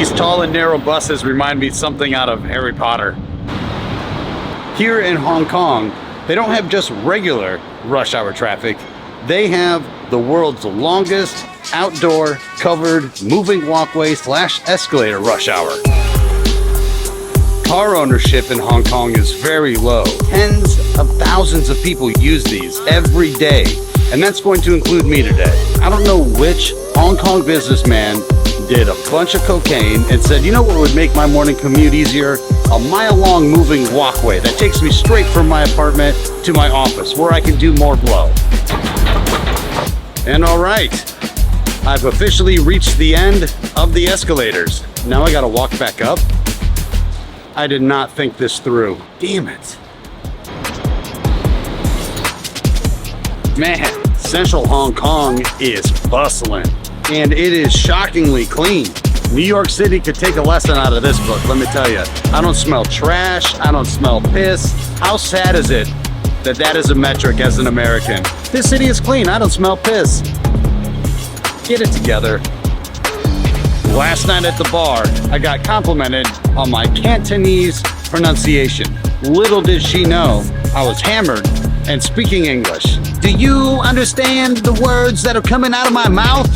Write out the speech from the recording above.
These tall and narrow buses remind me something out of Harry Potter. Here in Hong Kong, they don't have just regular rush hour traffic. They have the world's longest outdoor covered moving walkway / escalator rush hour. Car ownership in Hong Kong is very low. Tens of thousands of people use these every day, and that's going to include me today. I don't know which Hong Kong businessman did a bunch of cocaine and said, you know what would make my morning commute easier? A mile-long moving walkway that takes me straight from my apartment to my office, where I can do more blow. And all right, I've officially reached the end of the escalators. Now I gotta walk back up. I did not think this through. Damn it. Man, Central Hong Kong is bustling, and it is shockingly clean. New York City could take a lesson out of this book, let me tell you. I don't smell trash, I don't smell piss. How sad is it that that is a metric as an American? This city is clean, I don't smell piss. Get it together. Last night at the bar, I got complimented on my Cantonese pronunciation. Little did she know, I was hammered and speaking English. Do you understand the words that are coming out of my mouth?